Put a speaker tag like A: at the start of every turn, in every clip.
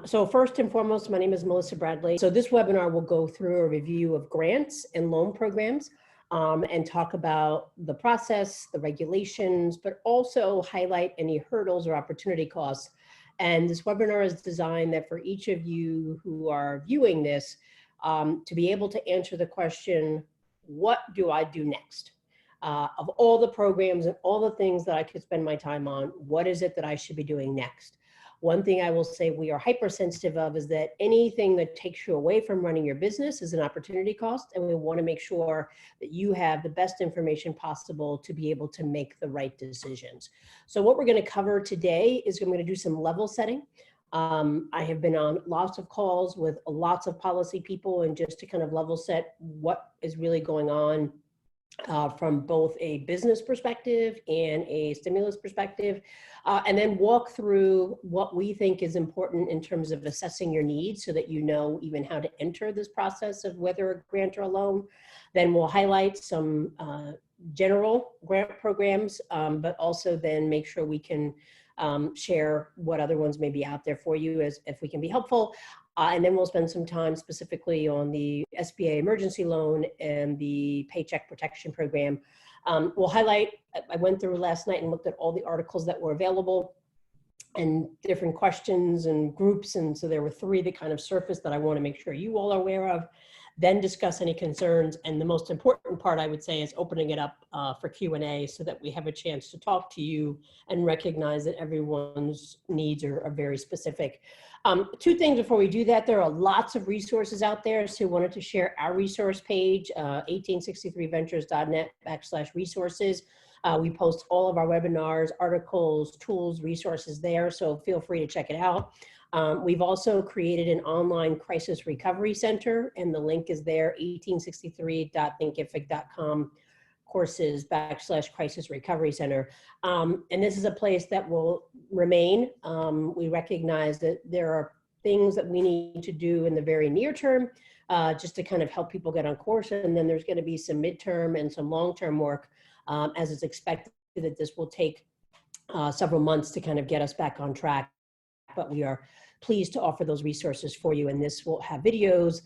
A: So first and foremost, my name is Melissa Bradley. So this webinar will go through a review of grants and loan programs and talk about the process, the regulations, but also highlight any hurdles or opportunity costs. And this webinar is designed that for each of you who are viewing this, to be able to answer the question, what do I do next? Of all the programs and all the things that I could spend my time on, what is it that I should be doing next? One thing I will say we are hypersensitive of is that anything that takes you away from running your business is an opportunity cost, and we want to make sure that you have the best information possible to be able to make the right decisions. So what we're going to cover today is I'm going to do some level setting. I have been on lots of calls with lots of policy people, and just to kind of level set what is really going on from both a business perspective and a stimulus perspective, and then walk through what we think is important in terms of assessing your needs so that you know even how to enter this process of whether a grant or a loan. Then we'll highlight some general grant programs, but also then make sure we can share what other ones may be out there for you as if we can be helpful. And then we'll spend some time specifically on the SBA emergency loan and the Paycheck Protection Program. We'll highlight, I went through last night and looked at all the articles that were available and different questions and groups. And so there were 3 that kind of surfaced that I want to make sure you all are aware of, then discuss any concerns. And the most important part, I would say, is opening it up for Q&A so that we have a chance to talk to you and recognize that everyone's needs are very specific. 2 things before we do that. There are lots of resources out there, so wanted to share our resource page, 1863ventures.net/resources. We post all of our webinars, articles, tools, resources there, so feel free to check it out. We've also created an online crisis recovery center, and the link is there, 1863.thinkific.com courses/crisis recovery center. And this is a place that will remain. We recognize that there are things that we need to do in the very near term just to kind of help people get on course. And then there's going to be some midterm and some long-term work as it's expected that this will take several months to kind of get us back on track. But we are pleased to offer those resources for you. And this will have videos,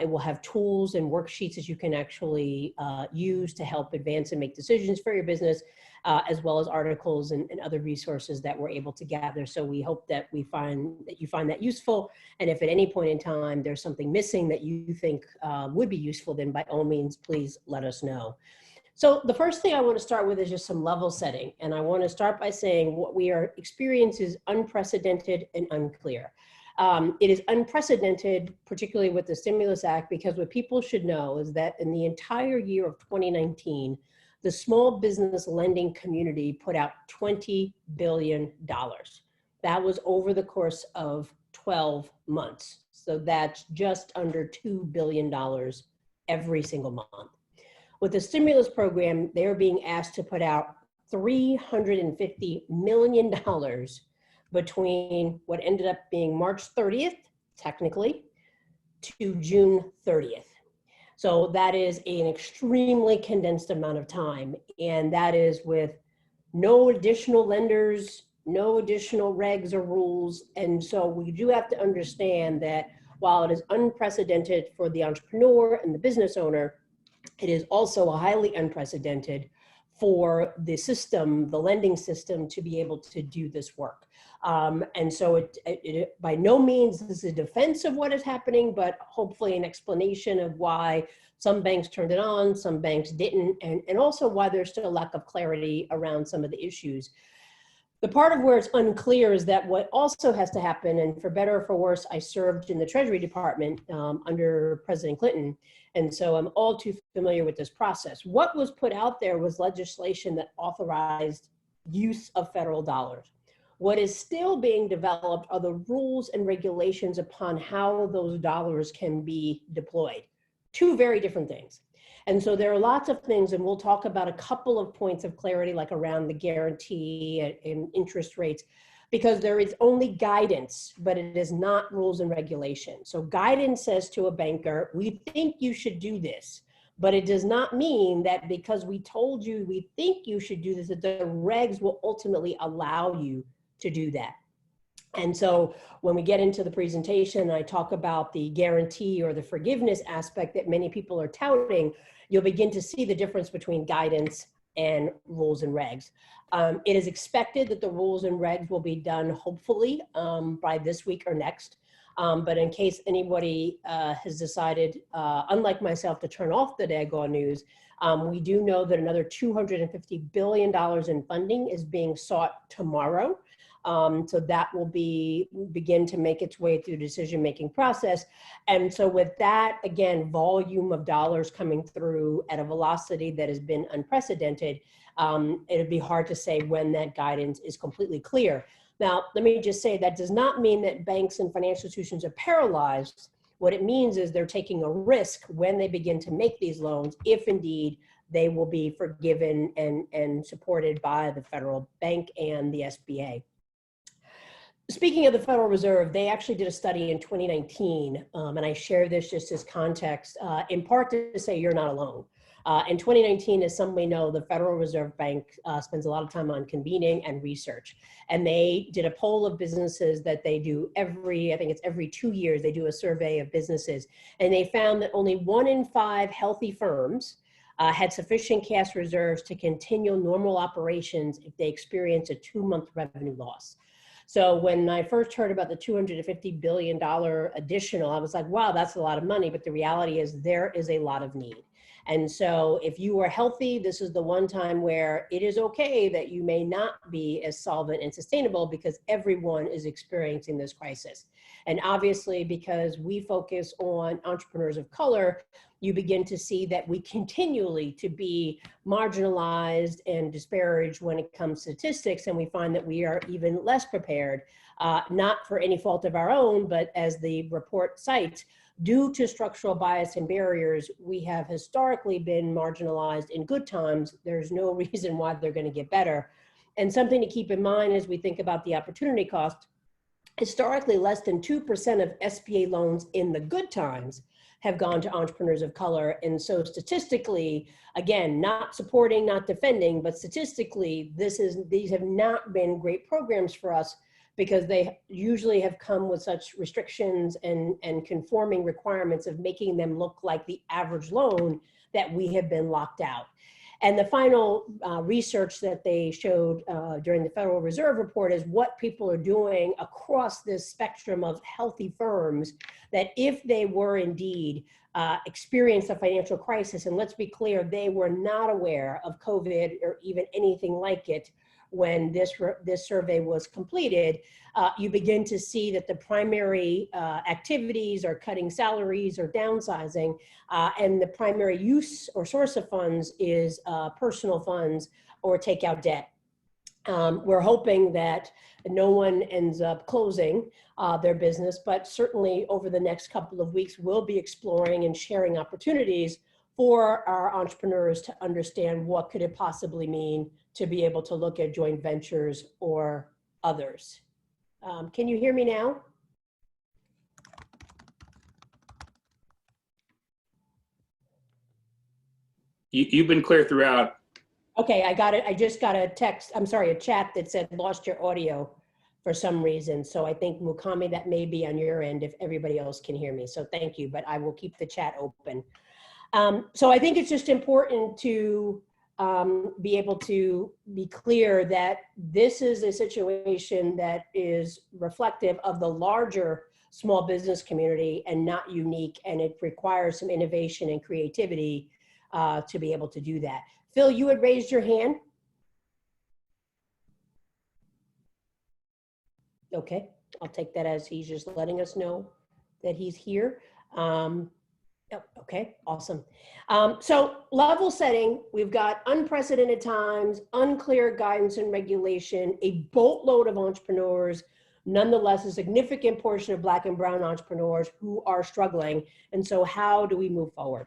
A: it will have tools and worksheets that you can actually use to help advance and make decisions for your business, as well as articles and other resources that we're able to gather. So we hope that you find that useful. And if at any point in time there's something missing that you think would be useful, then by all means, please let us know. So the first thing I want to start with is just some level setting. And I want to start by saying what we are experiencing is unprecedented and unclear. It is unprecedented, particularly with the Stimulus Act, because what people should know is that in the entire year of 2019, the small business lending community put out $20 billion. That was over the course of 12 months. So that's just under $2 billion every single month. With the stimulus program, they're being asked to put out $350 million between what ended up being March 30th, technically, to June 30th. So that is an extremely condensed amount of time. And that is with no additional lenders, no additional regs or rules. And so we do have to understand that while it is unprecedented for the entrepreneur and the business owner, it is also highly unprecedented for the system, the lending system, to be able to do this work. And so it by no means is a defense of what is happening, but hopefully an explanation of why some banks turned it on, some banks didn't, and also why there's still a lack of clarity around some of the issues. The part of where it's unclear is that what also has to happen, and for better or for worse, I served in the Treasury Department under President Clinton, and so I'm all too familiar with this process. What was put out there was legislation that authorized use of federal dollars. What is still being developed are the rules and regulations upon how those dollars can be deployed. 2 very different things. And so there are lots of things, and we'll talk about a couple of points of clarity, like around the guarantee and interest rates, because there is only guidance, but it is not rules and regulations. So guidance says to a banker, we think you should do this, but it does not mean that because we told you we think you should do this, that the regs will ultimately allow you to do that. And so when we get into the presentation, I talk about the guarantee or the forgiveness aspect that many people are touting, you'll begin to see the difference between guidance and rules and regs. It is expected that the rules and regs will be done hopefully by this week or next. But in case anybody has decided, unlike myself, to turn off the daggone news, we do know that another $250 billion in funding is being sought tomorrow. So that will begin to make its way through the decision-making process. And so with that, again, volume of dollars coming through at a velocity that has been unprecedented, it'd be hard to say when that guidance is completely clear. Now, let me just say that does not mean that banks and financial institutions are paralyzed. What it means is they're taking a risk when they begin to make these loans, if indeed they will be forgiven and supported by the federal bank and the SBA. Speaking of the Federal Reserve, they actually did a study in 2019, and I share this just as context, in part to say you're not alone. In 2019, as some may know, the Federal Reserve Bank spends a lot of time on convening and research. And they did a poll of businesses that they do I think it's every 2 years, they do a survey of businesses. And they found that only 1 in 5 healthy firms had sufficient cash reserves to continue normal operations if they experience a 2-month revenue loss. So when I first heard about the $250 billion additional, I was like, wow, that's a lot of money. But the reality is there is a lot of need. And so if you are healthy, this is the one time where it is okay that you may not be as solvent and sustainable because everyone is experiencing this crisis. And obviously, because we focus on entrepreneurs of color, you begin to see that we continually to be marginalized and disparaged when it comes to statistics, and we find that we are even less prepared, not for any fault of our own, but as the report cites, due to structural bias and barriers, we have historically been marginalized in good times. There's no reason why they're going to get better. And something to keep in mind as we think about the opportunity cost, historically less than 2% of SBA loans in the good times have gone to entrepreneurs of color. And so statistically, again, not supporting, not defending, but statistically, these have not been great programs for us because they usually have come with such restrictions and conforming requirements of making them look like the average loan that we have been locked out. And the final research that they showed during the Federal Reserve report is what people are doing across this spectrum of healthy firms that if they were indeed experienced a financial crisis, and let's be clear, they were not aware of COVID or even anything like it when this survey was completed, you begin to see that the primary activities are cutting salaries or downsizing, and the primary use or source of funds is personal funds or take out debt. We're hoping that no one ends up closing their business, but certainly over the next couple of weeks, we'll be exploring and sharing opportunities for our entrepreneurs to understand what could it possibly mean to be able to look at joint ventures or others. Can you hear me now?
B: You've been clear throughout.
A: Okay, I got it. I just got a text, I'm sorry, a chat that said lost your audio for some reason. So I think Mukami, that may be on your end if everybody else can hear me. So thank you, but I will keep the chat open. So I think it's just important to be able to be clear that this is a situation that is reflective of the larger small business community and not unique, and it requires some innovation and creativity to be able to do that. Phil, you had raised your hand. Okay, I'll take that as he's just letting us know that he's here. Okay, awesome. So level setting, we've got unprecedented times, unclear guidance and regulation, a boatload of entrepreneurs, nonetheless a significant portion of Black and brown entrepreneurs who are struggling. And so how do we move forward?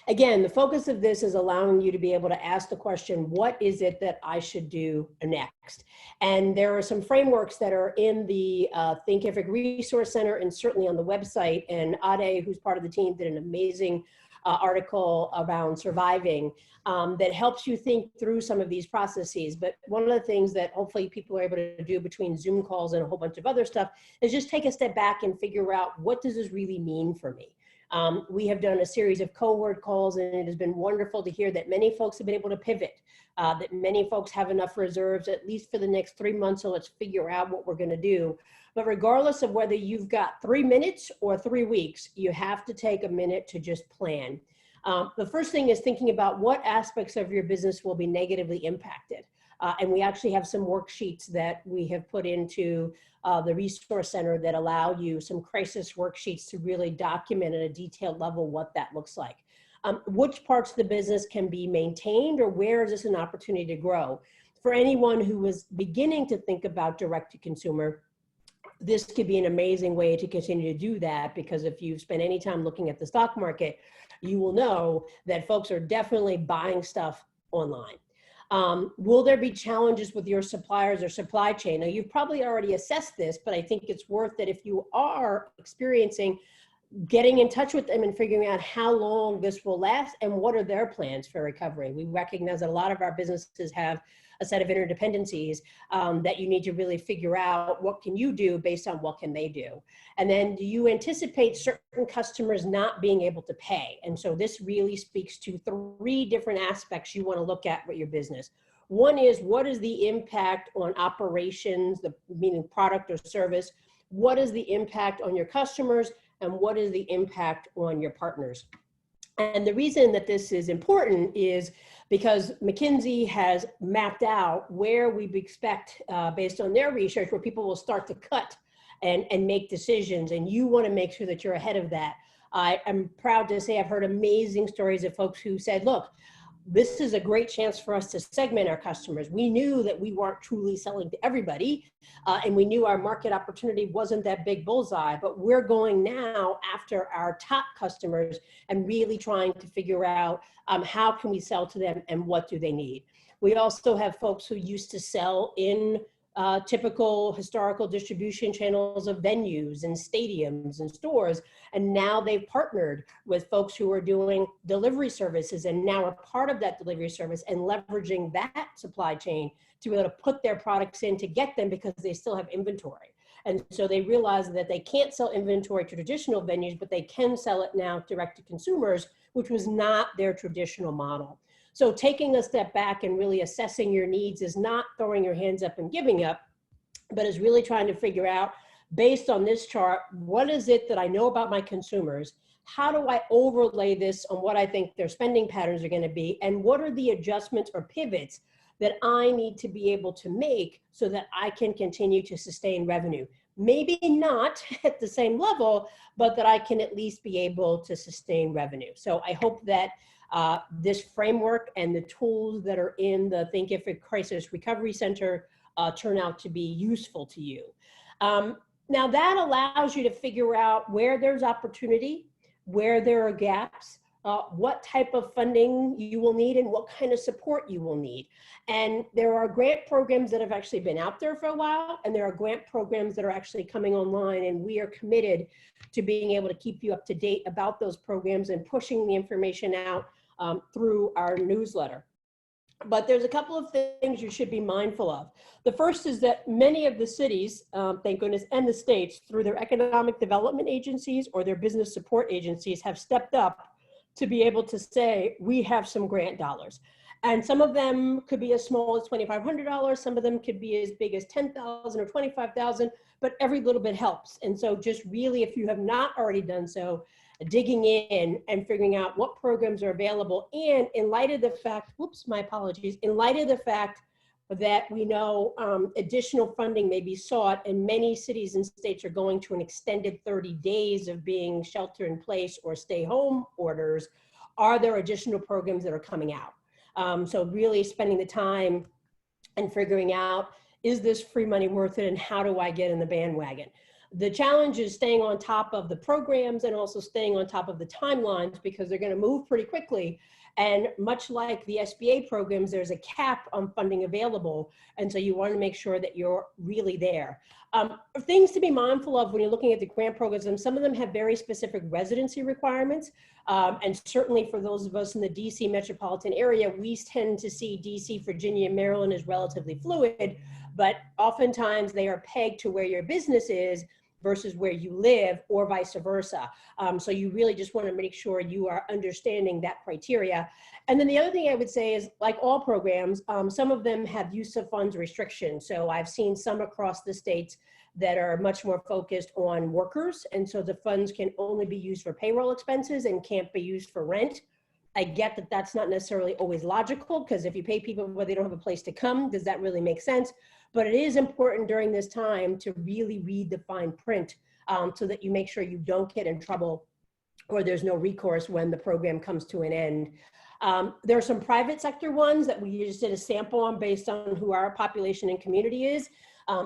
A: Again, the focus of this is allowing you to be able to ask the question, what is it that I should do next? And there are some frameworks that are in the Thinkific Resource Center and certainly on the website. And Ade, who's part of the team, did an amazing article around surviving that helps you think through some of these processes. But one of the things that hopefully people are able to do between Zoom calls and a whole bunch of other stuff is just take a step back and figure out, what does this really mean for me? We have done a series of cohort calls, and it has been wonderful to hear that many folks have been able to pivot, that many folks have enough reserves, at least for the next 3 months, so let's figure out what we're gonna do. But regardless of whether you've got 3 minutes or 3 weeks, you have to take a minute to just plan. The first thing is thinking about what aspects of your business will be negatively impacted. And we actually have some worksheets that we have put into the Resource Center that allow you some crisis worksheets to really document at a detailed level what that looks like. Which parts of the business can be maintained, or where is this an opportunity to grow? For anyone who is beginning to think about direct to consumer, this could be an amazing way to continue to do that, because if you've spent any time looking at the stock market, you will know that folks are definitely buying stuff online. Will there be challenges with your suppliers or supply chain? Now, you've probably already assessed this, but I think it's worth that if you are experiencing, getting in touch with them and figuring out how long this will last and what are their plans for recovery. We recognize that a lot of our businesses have a set of interdependencies that you need to really figure out, what can you do based on what can they do? And then, do you anticipate certain customers not being able to pay? And so this really speaks to 3 different aspects you want to look at with your business. One is, what is the impact on operations, meaning product or service? What is the impact on your customers? And what is the impact on your partners? And the reason that this is important is because McKinsey has mapped out where we expect, based on their research, where people will start to cut and make decisions. And you want to make sure that you're ahead of that. I am proud to say I've heard amazing stories of folks who said, look, this is a great chance for us to segment our customers. We knew that we weren't truly selling to everybody, and we knew our market opportunity wasn't that big bullseye, but we're going now after our top customers and really trying to figure out how can we sell to them and what do they need. We also have folks who used to sell in typical historical distribution channels of venues and stadiums and stores. And now they've partnered with folks who are doing delivery services and now are part of that delivery service and leveraging that supply chain to be able to put their products in to get them because they still have inventory. And so they realize that they can't sell inventory to traditional venues, but they can sell it now direct to consumers, which was not their traditional model. So taking a step back and really assessing your needs is not throwing your hands up and giving up, but is really trying to figure out, based on this chart, what is it that I know about my consumers? How do I overlay this on what I think their spending patterns are going to be? And what are the adjustments or pivots that I need to be able to make so that I can continue to sustain revenue? Maybe not at the same level, but that I can at least be able to sustain revenue. So I hope that this framework and the tools that are in the Thinkific Crisis Recovery Center turn out to be useful to you. Now that allows you to figure out where there's opportunity, where there are gaps, what type of funding you will need and what kind of support you will need. And there are grant programs that have actually been out there for a while, and there are grant programs that are actually coming online, and we are committed to being able to keep you up to date about those programs and pushing the information out through our newsletter. But there's a couple of things you should be mindful of. The first is that many of the cities, thank goodness, and the states, through their economic development agencies or their business support agencies, have stepped up to be able to say, we have some grant dollars. And some of them could be as small as $2,500. Some of them could be as big as $10,000 or $25,000, but every little bit helps. And so just really, if you have not already done so, digging in and figuring out what programs are available. And in light of the fact, whoops, my apologies, in light of the fact that we know additional funding may be sought, and many cities and states are going to an extended 30 days of being shelter in place or stay home orders, are there additional programs that are coming out? So really spending the time and figuring out, is this free money worth it, and how do I get in the bandwagon? The challenge is staying on top of the programs and also staying on top of the timelines because they're going to move pretty quickly. And much like the SBA programs, there's a cap on funding available. And so you want to make sure that you're really there. Things to be mindful of when you're looking at the grant programs, and some of them have very specific residency requirements. And certainly for those of us in the DC metropolitan area, we tend to see DC, Virginia, and Maryland as relatively fluid, but oftentimes they are pegged to where your business is versus where you live, or vice versa. So you really just want to make sure you are understanding that criteria. And then the other thing I would say is, like all programs, some of them have use of funds restrictions. So I've seen some across the states that are much more focused on workers. And so the funds can only be used for payroll expenses and can't be used for rent. I get that that's not necessarily always logical, because if you pay people where they don't have a place to come, does that really make sense? But it is important during this time to really read the fine print so that you make sure you don't get in trouble or there's no recourse when the program comes to an end. There are some private sector ones that we just did a sample on based on who our population and community is.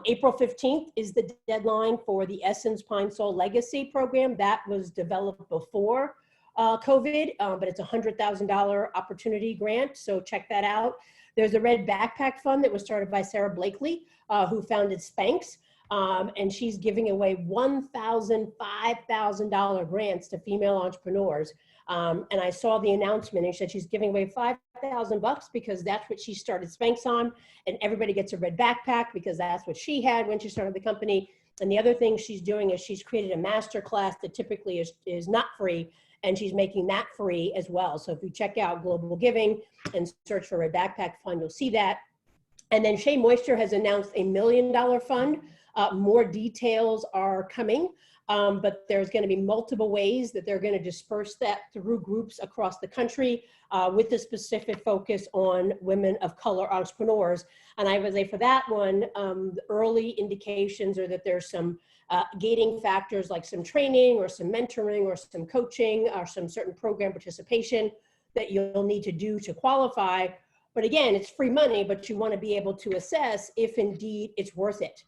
A: April 15th is the deadline for the Essence Pine Sol Legacy program. That was developed before COVID, but it's a $100,000 opportunity grant, so check that out. There's a Red Backpack Fund that was started by Sarah Blakely, who founded Spanx, and she's giving away $1,000, $5,000 grants to female entrepreneurs. And I saw the announcement, and she said she's giving away $5,000 because that's what she started Spanx on, and everybody gets a red backpack because that's what she had when she started the company. And the other thing she's doing is she's created a master class that typically is not free, and she's making that free as well. So if you check out Global Giving and search for a backpack fund, you'll see that. And then Shea Moisture has announced $1 million fund. More details are coming, but there's going to be multiple ways that they're going to disperse that through groups across the country with a specific focus on women of color entrepreneurs. And I would say for that one, the early indications are that there's some gating factors like some training or some mentoring or some coaching or some certain program participation that you'll need to do to qualify. But again, it's free money, but you want to be able to assess if indeed it's worth it,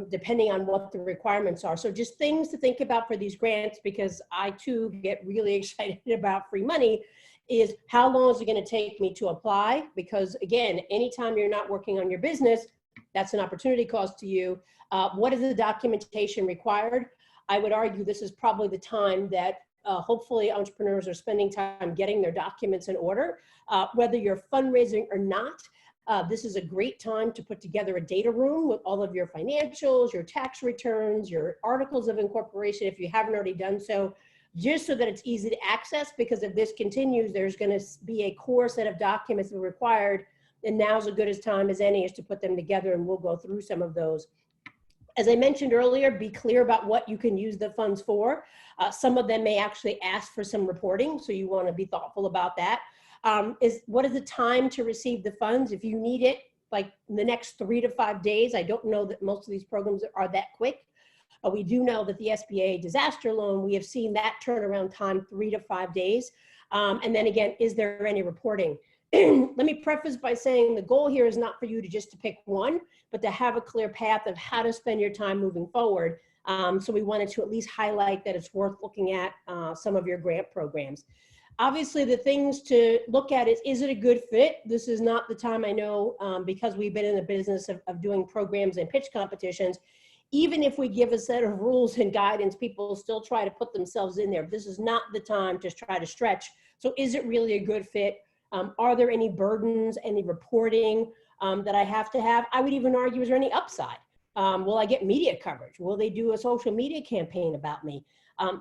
A: depending on what the requirements are. So just things to think about for these grants, because I too get really excited about free money, is how long is it going to take me to apply? Because again, anytime you're not working on your business, that's an opportunity cost to you. What is the documentation required? I would argue this is probably the time that hopefully entrepreneurs are spending time getting their documents in order. Whether you're fundraising or not, this is a great time to put together a data room with all of your financials, your tax returns, your articles of incorporation, if you haven't already done so, just so that it's easy to access, because if this continues, there's going to be a core set of documents that are required, and now's as good a time as any is to put them together, and we'll go through some of those. As I mentioned earlier, be clear about what you can use the funds for. Some of them may actually ask for some reporting, so you want to be thoughtful about that. What is the time to receive the funds? If you need it, like in the next 3 to 5 days, I don't know that most of these programs are that quick. But we do know that the SBA disaster loan, we have seen that turnaround time 3 to 5 days. And then again, is there any reporting? Let me preface by saying the goal here is not for you to just to pick one, but to have a clear path of how to spend your time moving forward. So we wanted to at least highlight that it's worth looking at some of your grant programs. Obviously, the things to look at is it a good fit? This is not the time, I know, because we've been in the business of doing programs and pitch competitions. Even if we give a set of rules and guidance, people still try to put themselves in there. This is not the time to try to stretch. So is it really a good fit? Are there any burdens, any reporting that I have to have? I would even argue, is there any upside? Will I get media coverage? Will they do a social media campaign about me?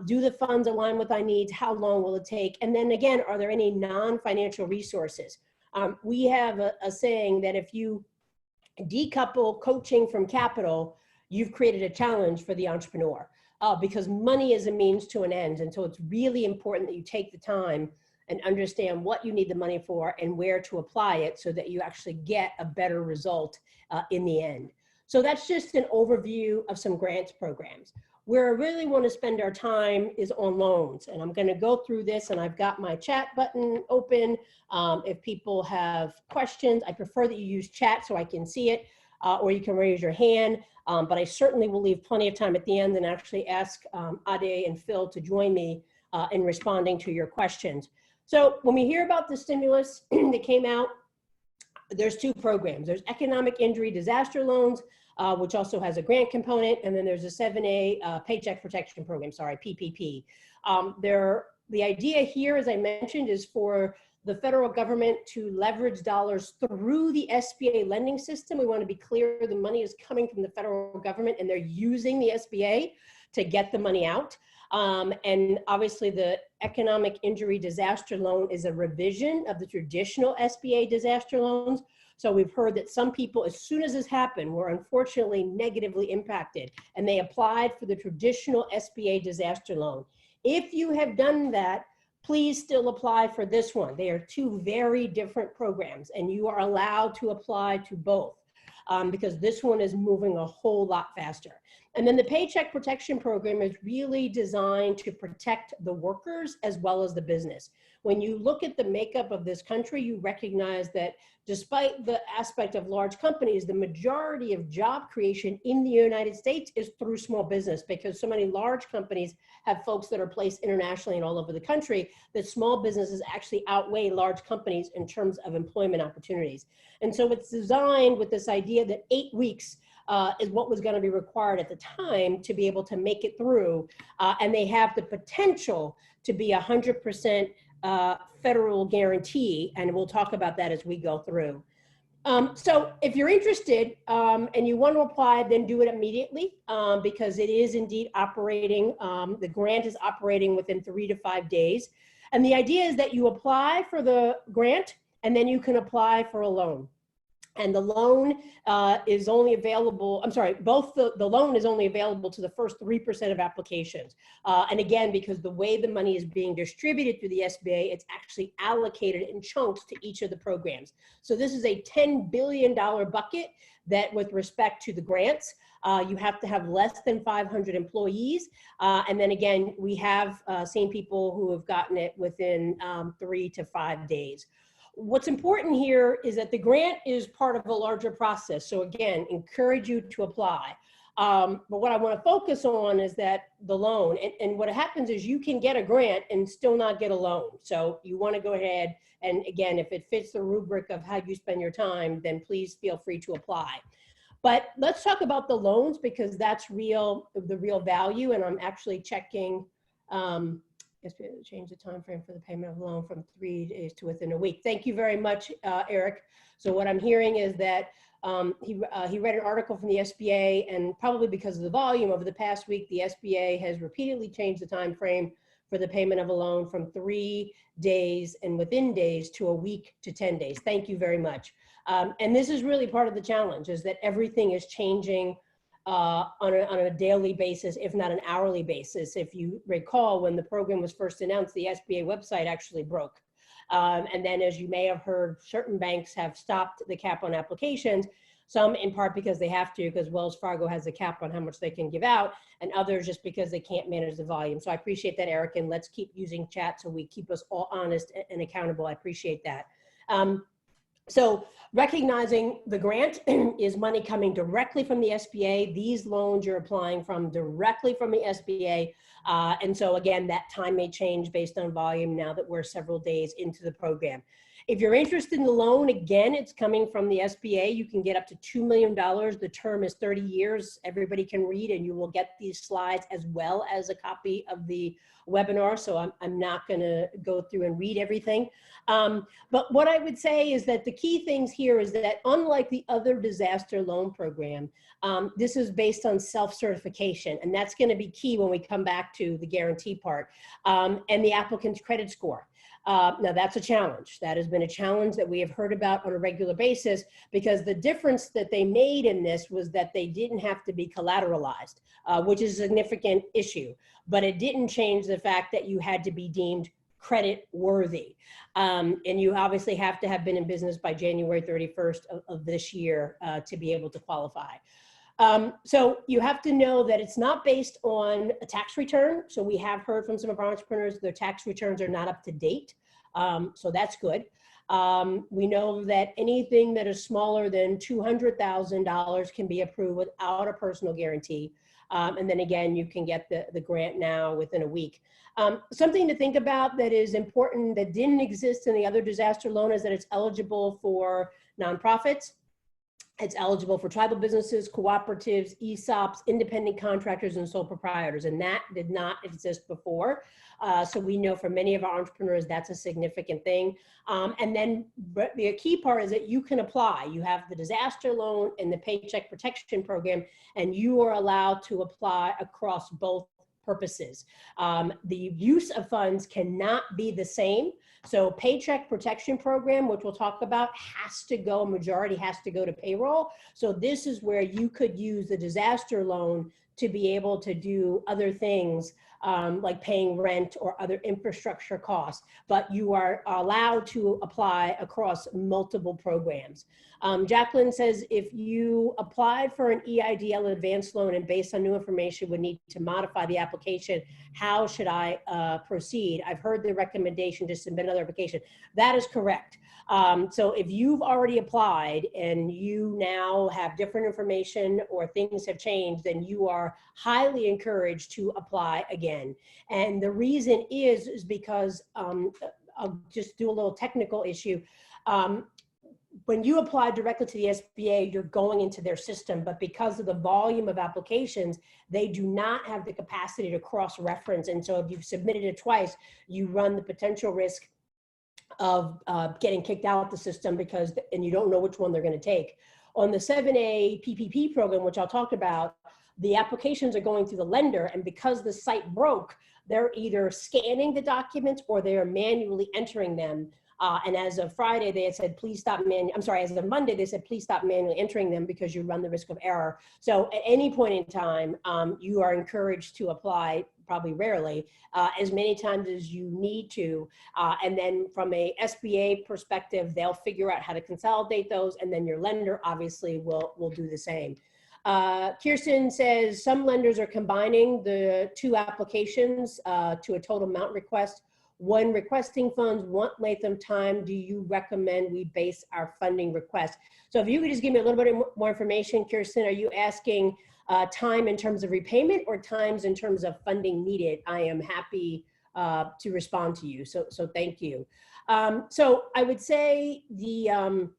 A: Do the funds align with my needs? How long will it take? And then again, are there any non-financial resources? We have a saying that if you decouple coaching from capital, you've created a challenge for the entrepreneur because money is a means to an end. And so it's really important that you take the time and understand what you need the money for and where to apply it so that you actually get a better result in the end. So that's just an overview of some grants programs. Where I really want to spend our time is on loans. And I'm going to go through this, and I've got my chat button open. If people have questions, I prefer that you use chat so I can see it. or you can raise your hand. But I certainly will leave plenty of time at the end and actually ask Ade and Phil to join me in responding to your questions. So when we hear about the stimulus that came out, there's two programs. There's economic injury disaster loans, which also has a grant component, and then there's a 7A Paycheck Protection Program, sorry, PPP. The idea here, as I mentioned, is for the federal government to leverage dollars through the SBA lending system. We want to be clear the money is coming from the federal government and they're using the SBA to get the money out. And obviously the economic injury disaster loan is a revision of the traditional SBA disaster loans. So we've heard that some people, as soon as this happened, were unfortunately negatively impacted and they applied for the traditional SBA disaster loan. If you have done that, please still apply for this one. They are two very different programs and you are allowed to apply to both because this one is moving a whole lot faster. And then the Paycheck Protection Program is really designed to protect the workers as well as the business. When you look at the makeup of this country, you recognize that despite the aspect of large companies, the majority of job creation in the United States is through small business because so many large companies have folks that are placed internationally and all over the country that small businesses actually outweigh large companies in terms of employment opportunities. And so it's designed with this idea that 8 weeks is what was going to be required at the time to be able to make it through. And they have the potential to be 100% federal guarantee. And we'll talk about that as we go through. So if you're interested and you want to apply, then do it immediately because it is indeed operating. The grant is operating within 3 to 5 days. And the idea is that you apply for the grant and then you can apply for a loan. And the loan is only available, the loan is only available to the first 3% of applications. And again, because the way the money is being distributed through the SBA, it's actually allocated in chunks to each of the programs. So this is a $10 billion bucket that with respect to the grants, you have to have less than 500 employees. And then again, we have seen people who have gotten it within 3 to 5 days. What's important here is that the grant is part of a larger process. So again, encourage you to apply. But what I want to focus on is that the loan, and what happens is you can get a grant and still not get a loan. So you want to go ahead and again, if it fits the rubric of how you spend your time, then please feel free to apply. But let's talk about the loans because that's the real value. And I'm actually checking, yes, we change the time frame for the payment of the loan from 3 days to within a week. Thank you very much, Eric. So what I'm hearing is that he read an article from the SBA, and probably because of the volume over the past week, the SBA has repeatedly changed the time frame for the payment of a loan from 3 days and within days to a week to 10 days. Thank you very much. And this is really part of the challenge, is that everything is changing on a daily basis, if not an hourly basis. If you recall, when the program was first announced, the SBA website actually broke. And then as you may have heard, certain banks have stopped the cap on applications, some in part because they have to, because Wells Fargo has a cap on how much they can give out, and others just because they can't manage the volume. So I appreciate that, Eric, and let's keep using chat so we keep us all honest and accountable. I appreciate that. So recognizing the grant is money coming directly from the SBA. These loans you're applying from directly from the SBA. And so again, that time may change based on volume now that we're several days into the program. If you're interested in the loan, again, it's coming from the SBA. You can get up to $2 million. The term is 30 years. Everybody can read, and you will get these slides as well as a copy of the webinar. So I'm not going to go through and read everything. But what I would say is that the key things here is that unlike the other disaster loan program, this is based on self-certification, and that's going to be key when we come back to the guarantee part, and the applicant's credit score. Now that's a challenge. That has been a challenge that we have heard about on a regular basis, because the difference that they made in this was that they didn't have to be collateralized, which is a significant issue, but it didn't change the fact that you had to be deemed credit worthy. And you obviously have to have been in business by January 31st of this year to be able to qualify. So you have to know that it's not based on a tax return. So we have heard from some of our entrepreneurs, their tax returns are not up to date. So that's good. We know that anything that is smaller than $200,000 can be approved without a personal guarantee. And then again, you can get the grant now within a week. Something to think about that is important that didn't exist in the other disaster loan is that it's eligible for nonprofits. It's eligible for tribal businesses, cooperatives, ESOPs, independent contractors, and sole proprietors. And that did not exist before. So we know for many of our entrepreneurs, that's a significant thing. And then the key part is that you can apply. You have the disaster loan and the Paycheck Protection Program, and you are allowed to apply across both purposes. The use of funds cannot be the same. So Paycheck Protection Program, which we'll talk about, has to go, majority has to go to payroll. So this is where you could use the disaster loan to be able to do other things like paying rent or other infrastructure costs, but you are allowed to apply across multiple programs. Jacqueline says, if you applied for an EIDL advanced loan and based on new information would need to modify the application, how should I proceed? I've heard the recommendation to submit another application. That is correct. So if you've already applied and you now have different information or things have changed, then you are highly encouraged to apply again. And the reason is because, I'll just do a little technical issue. When you apply directly to the SBA, you're going into their system, but because of the volume of applications, they do not have the capacity to cross-reference. And so if you've submitted it twice, you run the potential risk of getting kicked out of the system and you don't know which one they're going to take. On the 7A PPP program, which I'll talk about, the applications are going through the lender, and because the site broke, they're either scanning the documents or they are manually entering them. And as of Friday, they had said, please stop as of Monday, they said, please stop manually entering them because you run the risk of error. So at any point in time, you are encouraged to apply, probably rarely, as many times as you need to. And then from a SBA perspective, they'll figure out how to consolidate those, and then your lender obviously will do the same. Kirsten says some lenders are combining the two applications to a total amount request. When requesting funds, what length of time do you recommend we base our funding request? So if you could just give me a little bit more information, Kirsten, are you asking time in terms of repayment or times in terms of funding needed? I am happy to respond to you. So thank you. So I would say the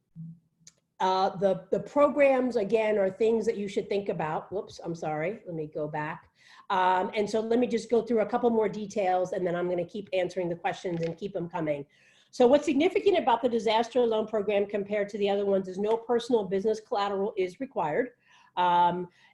A: programs, again, are things that you should think about. Whoops, I'm sorry. Let me go back. And so let me just go through a couple more details, and then I'm going to keep answering the questions and keep them coming. So what's significant about the disaster loan program compared to the other ones is no personal business collateral is required.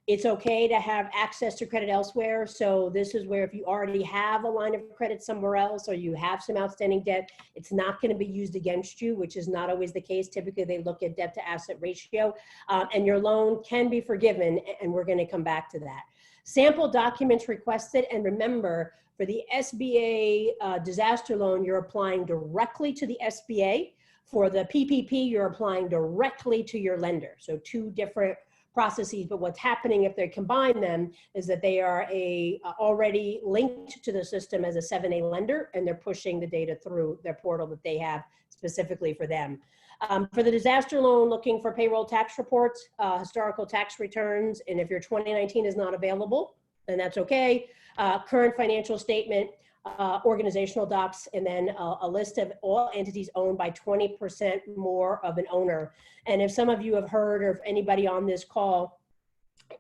A: It's okay to have access to credit elsewhere. So this is where if you already have a line of credit somewhere else or you have some outstanding debt, it's not going to be used against you, which is not always the case. Typically, they look at debt to asset ratio, and your loan can be forgiven, and we're going to come back to that. Sample documents requested, and remember, for the SBA disaster loan, you're applying directly to the SBA. For the PPP, you're applying directly to your lender. So two different processes, but what's happening if they combine them is that they are already linked to the system as a 7A lender, and they're pushing the data through their portal that they have specifically for them. For the disaster loan, looking for payroll tax reports, historical tax returns, and if your 2019 is not available, then that's okay. Current financial statement, organizational docs, and then a list of all entities owned by 20% more of an owner. And if some of you have heard, or if anybody on this call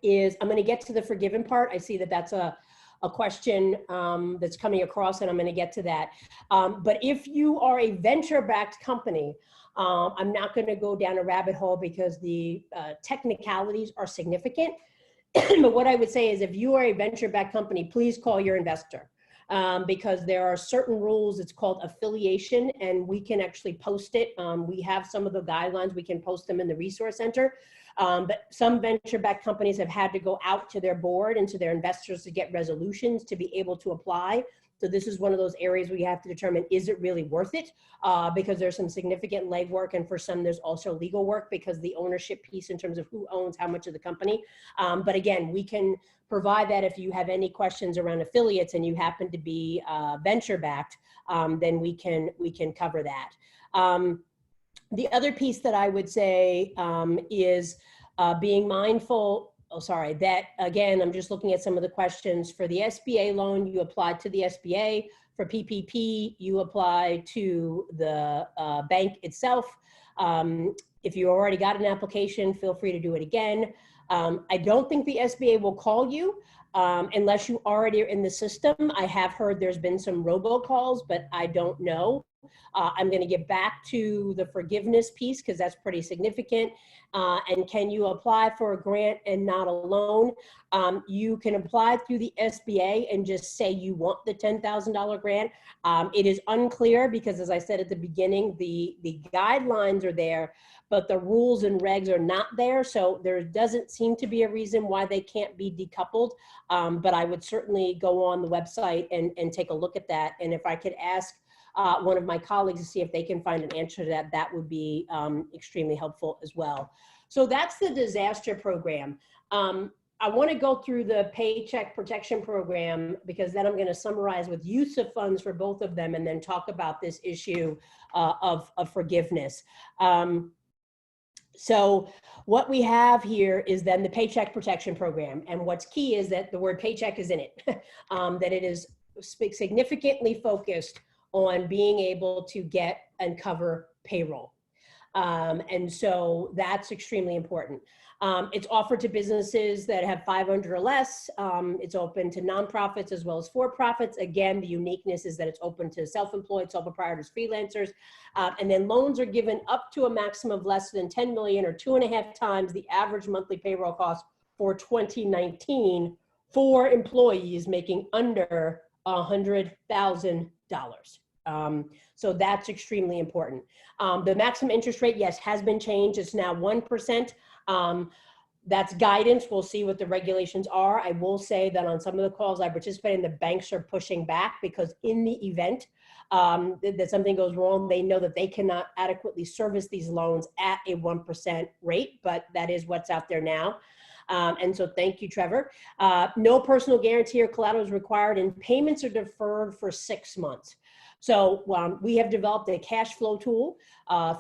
A: is, I'm going to get to the forgiven part. I see that that's a question that's coming across, and I'm going to get to that. But if you are a venture-backed company, I'm not going to go down a rabbit hole because the technicalities are significant. But what I would say is if you are a venture-backed company, please call your investor. Because there are certain rules, it's called affiliation, and we can actually post it. We have some of the guidelines, we can post them in the resource center. But some venture-backed companies have had to go out to their board and to their investors to get resolutions to be able to apply. So this is one of those areas where you have to determine, is it really worth it? Because there's some significant legwork, and for some there's also legal work because the ownership piece in terms of who owns how much of the company. But again, we can provide that if you have any questions around affiliates and you happen to be venture backed, then we can cover that. The other piece that I would say is being mindful, that again, I'm just looking at some of the questions. For the SBA loan, you apply to the SBA. For PPP, you apply to the bank itself. If you already got an application, feel free to do it again. I don't think the SBA will call you unless you already are in the system. I have heard there's been some robocalls, but I don't know. I'm going to get back to the forgiveness piece because that's pretty significant. And can you apply for a grant and not a loan? You can apply through the SBA and just say you want the $10,000 grant. It is unclear because, as I said at the beginning, the guidelines are there, but the rules and regs are not there. So there doesn't seem to be a reason why they can't be decoupled. But I would certainly go on the website and take a look at that. And if I could ask one of my colleagues to see if they can find an answer to that, that would be extremely helpful as well. So that's the disaster program. I want to go through the Paycheck Protection Program because then I'm going to summarize with use of funds for both of them and then talk about this issue of forgiveness. So what we have here is then the Paycheck Protection Program. And what's key is that the word paycheck is in it, that it is significantly focused on being able to get and cover payroll. And so that's extremely important. It's offered to businesses that have 500 or less. It's open to nonprofits as well as for-profits. Again, the uniqueness is that it's open to self-employed, sole proprietors, freelancers. And then loans are given up to a maximum of less than 10 million or 2.5 times the average monthly payroll cost for 2019 for employees making under $100,000. So that's extremely important. The maximum interest rate, yes, has been changed. It's now 1%. That's guidance. We'll see what the regulations are. I will say that on some of the calls I participate in, the banks are pushing back because in the event that something goes wrong, they know that they cannot adequately service these loans at a 1% rate, but that is what's out there now. And so thank you, Trevor. No personal guarantee or collateral is required and payments are deferred for 6 months. So we have developed a cash flow tool.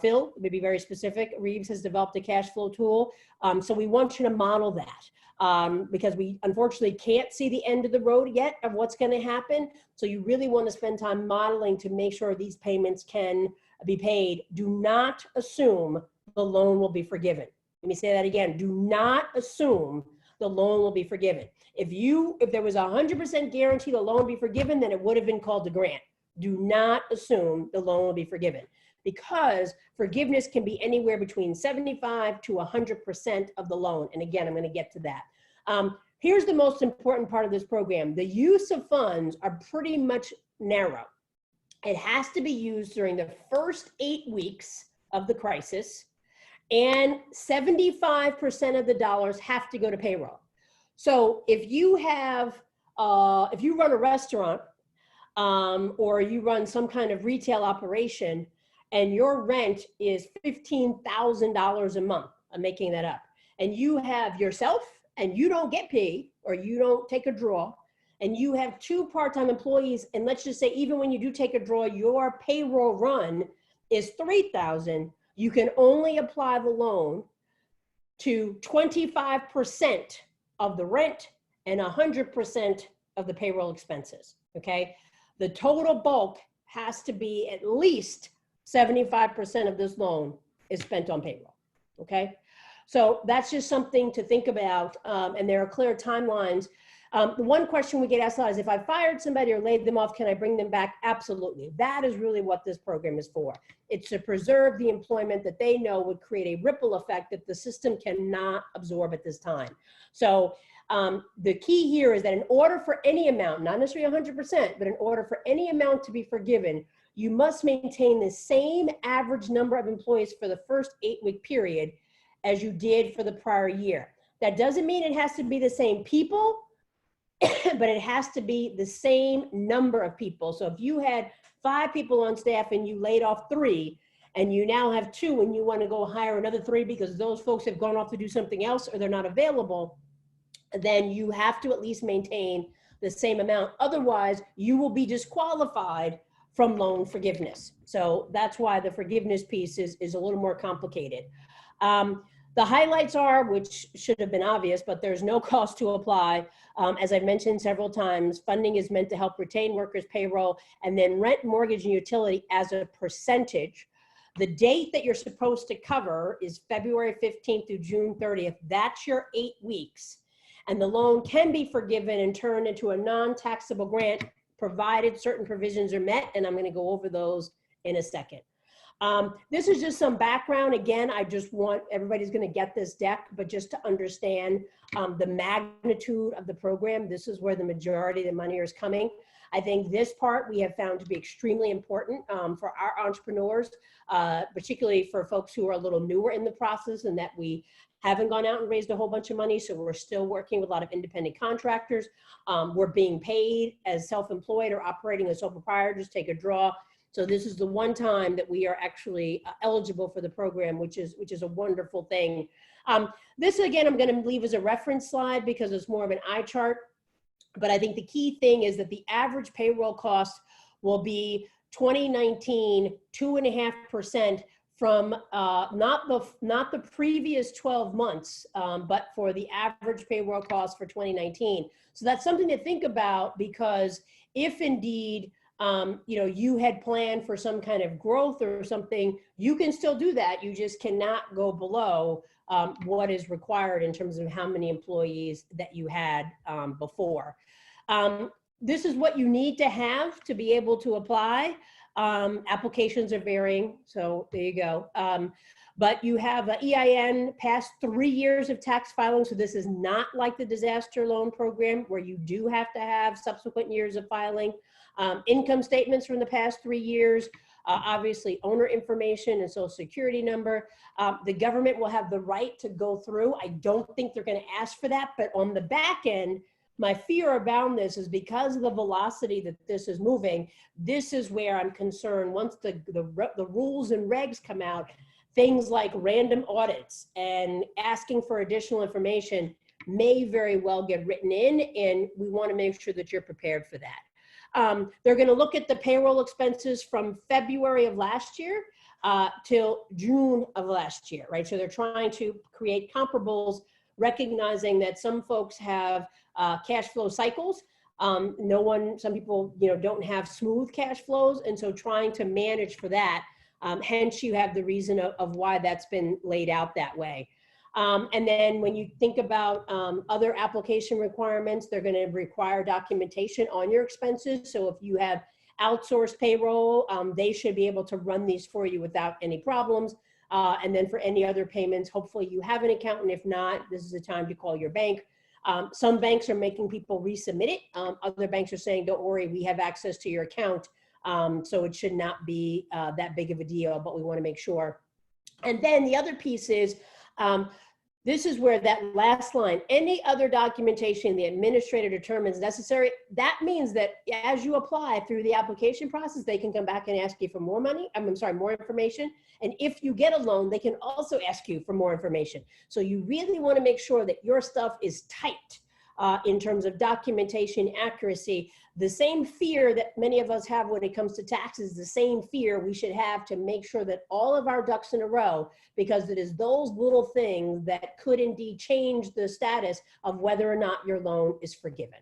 A: Phil, to be very specific, Reeves has developed a cash flow tool. So we want you to model that because we unfortunately can't see the end of the road yet of what's going to happen. So you really want to spend time modeling to make sure these payments can be paid. Do not assume the loan will be forgiven. Let me say that again. Do not assume the loan will be forgiven. If there was 100% guarantee the loan will be forgiven, then it would have been called a grant. Do not assume the loan will be forgiven because forgiveness can be anywhere between 75 to 100% of the loan. And again, I'm going to get to that. Here's the most important part of this program. The use of funds are pretty much narrow. It has to be used during the first 8 weeks of the crisis, and 75% of the dollars have to go to payroll. So if you run a restaurant, or you run some kind of retail operation and your rent is $15,000 a month, I'm making that up, and you have yourself and you don't get paid or you don't take a draw and you have 2 part-time employees, and let's just say even when you do take a draw, your payroll run is $3,000, you can only apply the loan to 25% of the rent and 100% of the payroll expenses, okay? The total bulk has to be at least 75% of this loan is spent on payroll, okay? So that's just something to think about, and there are clear timelines. The one question we get asked a lot is, if I fired somebody or laid them off, can I bring them back? Absolutely. That is really what this program is for. It's to preserve the employment that they know would create a ripple effect that the system cannot absorb at this time. So the key here is that in order for any amount, not necessarily 100%, but in order for any amount to be forgiven, you must maintain the same average number of employees for the first 8-week period as you did for the prior year. That doesn't mean it has to be the same people, but it has to be the same number of people. So if you had 5 people on staff and you laid off 3, and you now have 2 and you want to go hire another 3 because those folks have gone off to do something else or they're not available, then you have to at least maintain the same amount. Otherwise, you will be disqualified from loan forgiveness. So that's why the forgiveness piece is a little more complicated. The highlights are, which should have been obvious, but there's no cost to apply. As I've mentioned several times, funding is meant to help retain workers' payroll, and then rent, mortgage, and utility as a percentage. The date that you're supposed to cover is February 15th through June 30th. That's your 8 weeks. And the loan can be forgiven and turned into a non-taxable grant, provided certain provisions are met, and I'm going to go over those in a second. This is just some background. Again, I just want, everybody's going to get this deck, but just to understand the magnitude of the program, this is where the majority of the money is coming. I think this part we have found to be extremely important for our entrepreneurs, particularly for folks who are a little newer in the process and that we haven't gone out and raised a whole bunch of money. So we're still working with a lot of independent contractors. We're being paid as self-employed or operating as sole proprietors, take a draw. So this is the one time that we are actually eligible for the program, which is a wonderful thing. This again, I'm going to leave as a reference slide because it's more of an eye chart. But I think the key thing is that the average payroll cost will be 2019, 2.5% from not the previous 12 months, but for the average payroll cost for 2019. So that's something to think about, because if indeed you had planned for some kind of growth or something, you can still do that. You just cannot go below what is required in terms of how many employees that you had before. This is what you need to have to be able to apply. Applications are varying, so there you go. But you have an EIN past 3 years of tax filing, so this is not like the disaster loan program where you do have to have subsequent years of filing. Income statements from the past 3 years, obviously owner information and social security number. The government will have the right to go through. I don't think they're going to ask for that, but on the back end, my fear about this is because of the velocity that this is moving, this is where I'm concerned. Once the rules and regs come out, things like random audits and asking for additional information may very well get written in, and we want to make sure that you're prepared for that. They're going to look at the payroll expenses from February of last year till June of last year, right? So they're trying to create comparables, recognizing that some folks have cash flow cycles. Some people, don't have smooth cash flows. And so trying to manage for that, hence you have the reason of why that's been laid out that way. And then when you think about other application requirements, they're going to require documentation on your expenses. So if you have outsourced payroll, they should be able to run these for you without any problems. And then for any other payments, hopefully you have an accountant. If not, this is the time to call your bank. Some banks are making people resubmit it. Other banks are saying, don't worry, we have access to your account. So it should not be that big of a deal, but we want to make sure. And then the other piece is, this is where that last line, any other documentation the administrator determines necessary, that means that as you apply through the application process, they can come back and ask you for more money. More information. And if you get a loan, they can also ask you for more information. So you really want to make sure that your stuff is tight in terms of documentation accuracy. The same fear that many of us have when it comes to taxes, the same fear we should have to make sure that all of our ducks in a row, because it is those little things that could indeed change the status of whether or not your loan is forgiven.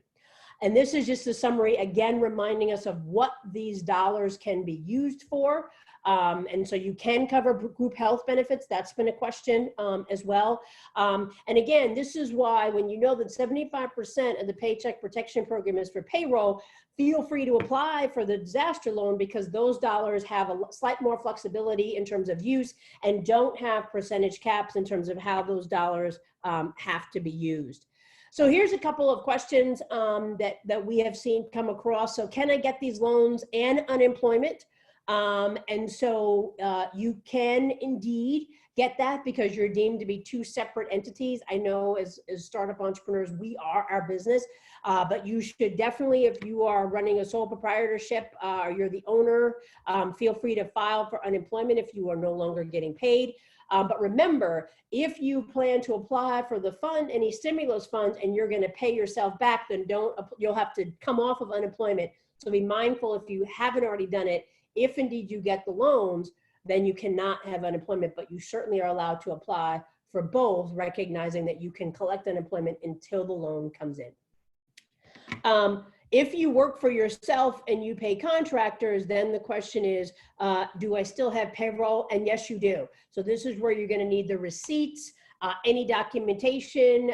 A: And this is just a summary, again, reminding us of what these dollars can be used for. And so you can cover group health benefits. That's been a question as well. And again, this is why when you know that 75% of the Paycheck Protection Program is for payroll, feel free to apply for the disaster loan, because those dollars have a slight more flexibility in terms of use and don't have percentage caps in terms of how those dollars have to be used. So here's a couple of questions that we have seen come across. So can I get these loans and unemployment? And so you can indeed get that because you're deemed to be two separate entities. I know as startup entrepreneurs, we are our business, but you should definitely, if you are running a sole proprietorship or you're the owner, feel free to file for unemployment if you are no longer getting paid. But remember, if you plan to apply for the fund, any stimulus funds, and you're going to pay yourself back, then you'll have to come off of unemployment. So be mindful if you haven't already done it. If indeed you get the loans, then you cannot have unemployment, but you certainly are allowed to apply for both, recognizing that you can collect unemployment until the loan comes in. If you work for yourself and you pay contractors, then the question is, do I still have payroll? And yes, you do. So this is where you're going to need the receipts, any documentation,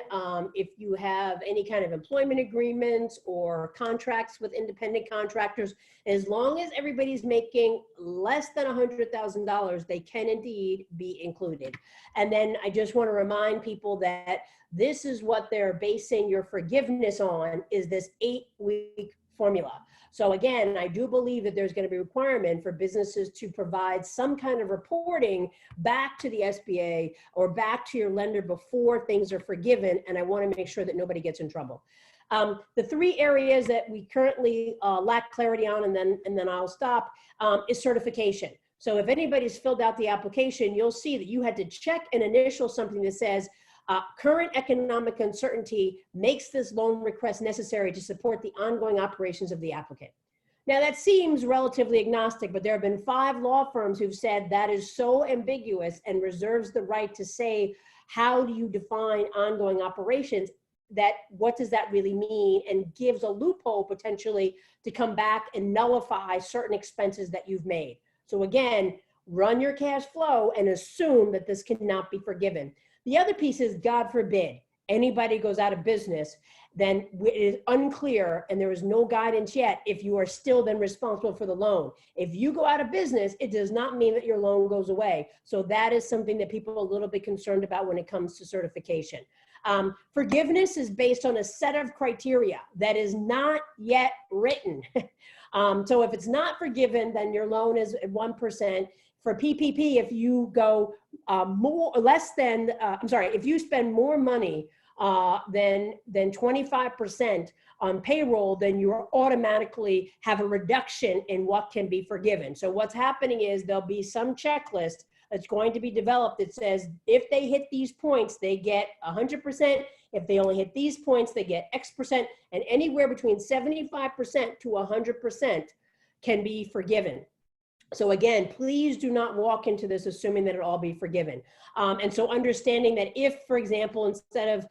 A: if you have any kind of employment agreements or contracts with independent contractors. As long as everybody's making less than $100,000, they can indeed be included. And then I just want to remind people that this is what they're basing your forgiveness on, is this 8-week formula. So again, I do believe that there's going to be a requirement for businesses to provide some kind of reporting back to the SBA or back to your lender before things are forgiven. And I want to make sure that nobody gets in trouble. The 3 areas that we currently lack clarity on, and then I'll stop, is certification. So if anybody's filled out the application, you'll see that you had to check and initial something that says, current economic uncertainty makes this loan request necessary to support the ongoing operations of the applicant. Now that seems relatively agnostic, but there have been 5 law firms who've said that is so ambiguous and reserves the right to say, how do you define ongoing operations? That what does that really mean? And gives a loophole potentially to come back and nullify certain expenses that you've made. So again, run your cash flow and assume that this cannot be forgiven. The other piece is, God forbid, anybody goes out of business, then it is unclear and there is no guidance yet if you are still then responsible for the loan. If you go out of business, it does not mean that your loan goes away. So that is something that people are a little bit concerned about when it comes to certification. Forgiveness is based on a set of criteria that is not yet written. So if it's not forgiven, then your loan is at 1%. For PPP, if you go if you spend more money than 25% on payroll, then you automatically have a reduction in what can be forgiven. So what's happening is there'll be some checklist that's going to be developed that says if they hit these points, they get 100%. If they only hit these points, they get X%, and anywhere between 75% to 100% can be forgiven. So again, please do not walk into this assuming that it'll all be forgiven. And so understanding that if, for example, instead of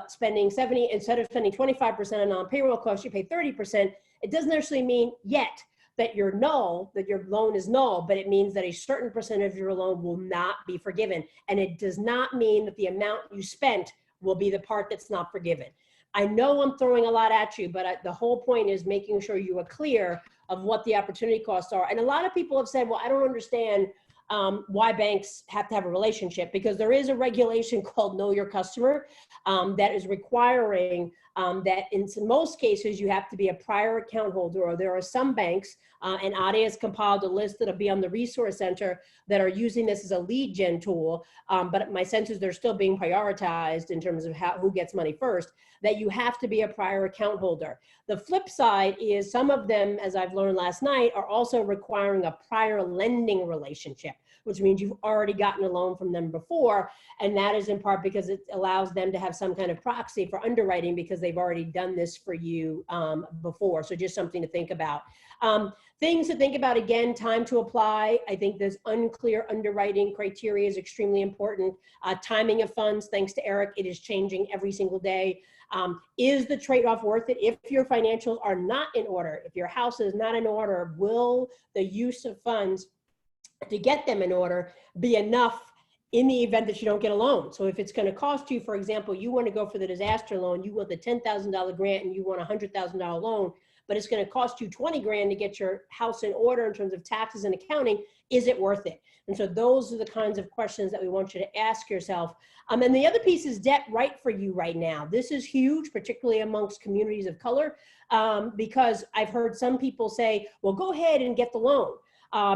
A: spending 25% on non-payroll costs, you pay 30%, it doesn't actually mean yet that you're null, that your loan is null, but it means that a certain percent of your loan will not be forgiven. And it does not mean that the amount you spent will be the part that's not forgiven. I know I'm throwing a lot at you, but the whole point is making sure you are clear of what the opportunity costs are. And a lot of people have said, well, I don't understand why banks have to have a relationship, because there is a regulation called Know Your Customer that is requiring that in most cases you have to be a prior account holder, or there are some banks, and ADIA has compiled a list that'll be on the Resource Center that are using this as a lead gen tool, but my sense is they're still being prioritized in terms of who gets money first, that you have to be a prior account holder. The flip side is some of them, as I've learned last night, are also requiring a prior lending relationship, which means you've already gotten a loan from them before. And that is in part because it allows them to have some kind of proxy for underwriting because they've already done this for you before. So just something to think about. Things to think about, again, time to apply. I think this unclear underwriting criteria is extremely important. Timing of funds, thanks to Eric, it is changing every single day. Is the trade-off worth it? If your financials are not in order, if your house is not in order, will the use of funds to get them in order be enough in the event that you don't get a loan? So if it's going to cost you, for example, you want to go for the disaster loan, you want the $10,000 grant and you want a $100,000 loan, but it's going to cost you 20 grand to get your house in order in terms of taxes and accounting, is it worth it? And so those are the kinds of questions that we want you to ask yourself. And the other piece is debt right for you right now. This is huge, particularly amongst communities of color, because I've heard some people say, well, go ahead and get the loan.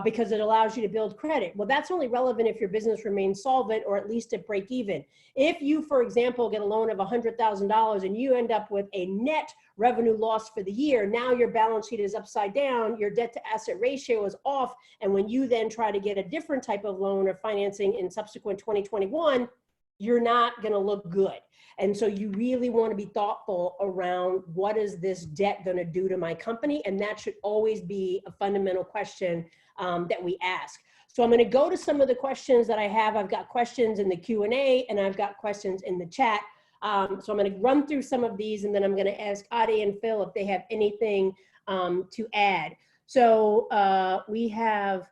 A: because it allows you to build credit. Well, that's only relevant if your business remains solvent or at least at break even. If you, for example, get a loan of $100,000 and you end up with a net revenue loss for the year, now your balance sheet is upside down, your debt to asset ratio is off, and when you then try to get a different type of loan or financing in subsequent 2021, you're not going to look good. And so you really want to be thoughtful around what is this debt going to do to my company? And that should always be a fundamental question that we ask. So I'm going to go to some of the questions that I have. I've got questions in the Q&A and I've got questions in the chat. So I'm going to run through some of these and then I'm going to ask Adi and Phil if they have anything to add. So we have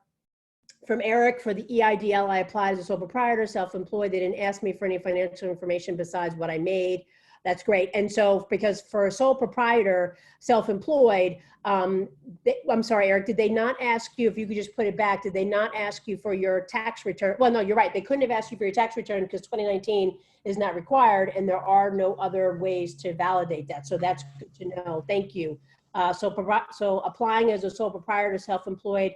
A: from Eric, for the EIDL, I applied as a sole proprietor, self-employed. They didn't ask me for any financial information besides what I made. That's great. And so, because for a sole proprietor, self-employed, I'm sorry, Eric, did they not ask you, if you could just put it back, did they not ask you for your tax return? Well, no, you're right. They couldn't have asked you for your tax return because 2019 is not required and there are no other ways to validate that. So that's good to know. Thank you. So applying as a sole proprietor, self-employed,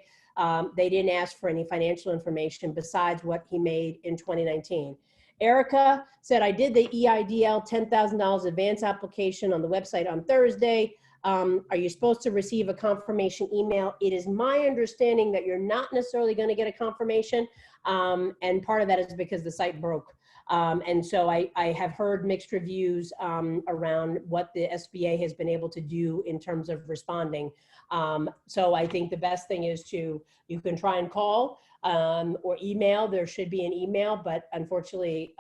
A: they didn't ask for any financial information besides what he made in 2019. Erica said, I did the EIDL $10,000 advance application on the website on Thursday. Are you supposed to receive a confirmation email? It is my understanding that you're not necessarily going to get a confirmation. And part of that is because the site broke. And so I have heard mixed reviews around what the SBA has been able to do in terms of responding. So I think the best thing is you can try and call or email. There should be an email, but unfortunately,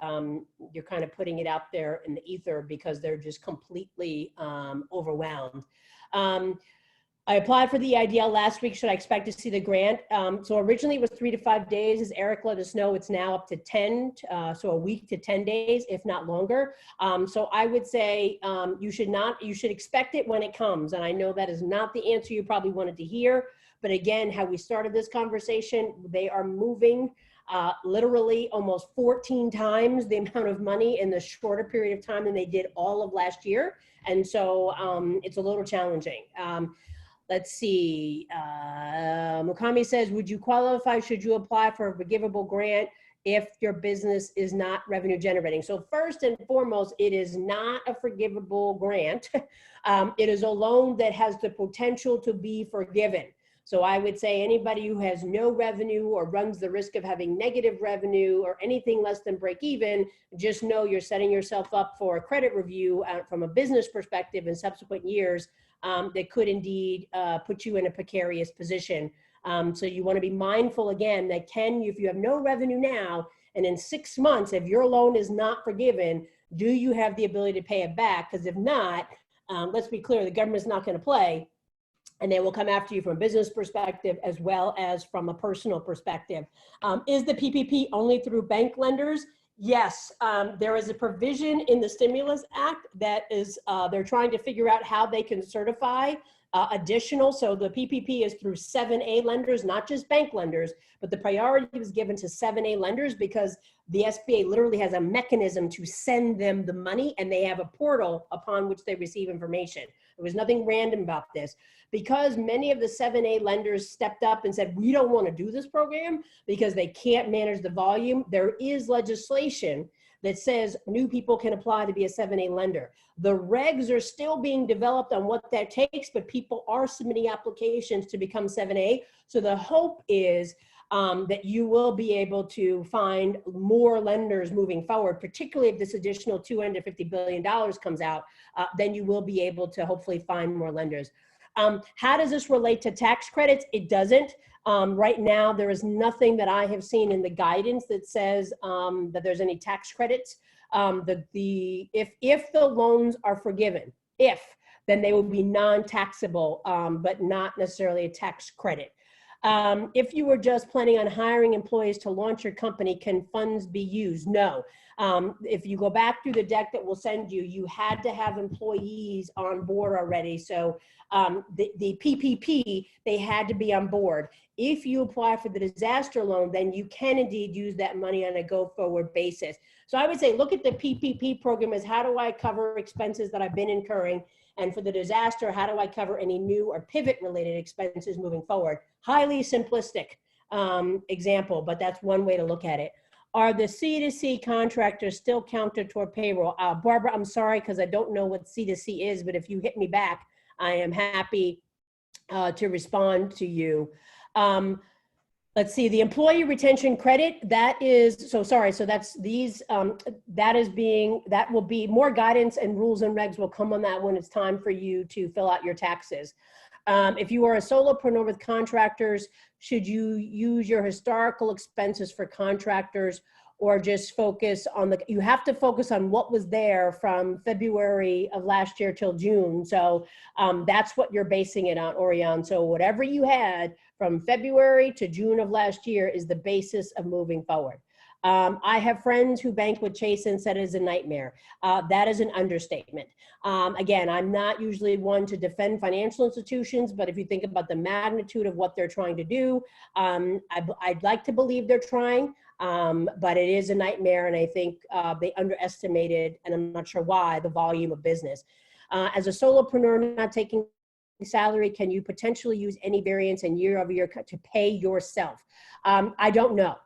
A: you're kind of putting it out there in the ether because they're just completely overwhelmed. I applied for the EIDL last week. Should I expect to see the grant? So originally it was 3 to 5 days. As Eric let us know, it's now up to 10, so a week to 10 days, if not longer. So I would say you should expect it when it comes. And I know that is not the answer you probably wanted to hear. But again, how we started this conversation, they are moving literally almost 14 times the amount of money in the shorter period of time than they did all of last year. And so it's a little challenging. Let's see, Mukami says, would you qualify, should you apply for a forgivable grant if your business is not revenue generating? So first and foremost, it is not a forgivable grant. It is a loan that has the potential to be forgiven. So I would say anybody who has no revenue or runs the risk of having negative revenue or anything less than break even, just know you're setting yourself up for a credit review from a business perspective in subsequent years that could indeed put you in a precarious position. So you want to be mindful again that if you have no revenue now, and in 6 months, if your loan is not forgiven, do you have the ability to pay it back? Because if not, let's be clear, the government's not going to play. And they will come after you from a business perspective as well as from a personal perspective. Is the PPP only through bank lenders? Yes, there is a provision in the Stimulus Act that is, they're trying to figure out how they can certify additional. So the PPP is through 7A lenders, not just bank lenders, but the priority was given to 7A lenders because the SBA literally has a mechanism to send them the money and they have a portal upon which they receive information. There was nothing random about this. Because many of the 7A lenders stepped up and said, we don't want to do this program because they can't manage the volume, there is legislation that says new people can apply to be a 7A lender. The regs are still being developed on what that takes, but people are submitting applications to become 7A. So the hope is that you will be able to find more lenders moving forward, particularly if this additional $250 billion comes out, then you will be able to hopefully find more lenders. How does this relate to tax credits? It doesn't. Right now, there is nothing that I have seen in the guidance that says that there's any tax credits. If the loans are forgiven, then they will be non-taxable, but not necessarily a tax credit. If you were just planning on hiring employees to launch your company, can funds be used? No. If you go back through the deck that we'll send you, you had to have employees on board already. So the PPP, they had to be on board. If you apply for the disaster loan, then you can indeed use that money on a go-forward basis. So I would say, look at the PPP program as how do I cover expenses that I've been incurring? And for the disaster, how do I cover any new or pivot related expenses moving forward? Highly simplistic example, but that's one way to look at it. Are the C2C contractors still counted toward payroll? Barbara, I'm sorry, because I don't know what C2C is, but if you hit me back, I am happy to respond to you. Let's see, the employee retention credit, that is, so sorry, so that's these, that will be more guidance and rules and regs will come on that when it's time for you to fill out your taxes. If you are a solopreneur with contractors, should you use your historical expenses for contractors or just focus on you have to focus on what was there from February of last year till June. So that's what you're basing it on, Orion. So whatever you had from February to June of last year is the basis of moving forward. I have friends who bank with Chase and said it is a nightmare. That is an understatement. Again, I'm not usually one to defend financial institutions, but if you think about the magnitude of what they're trying to do, I'd like to believe they're trying, but it is a nightmare. And I think they underestimated, and I'm not sure why, the volume of business. As a solopreneur not taking salary, can you potentially use any variance in year over year to pay yourself? I don't know.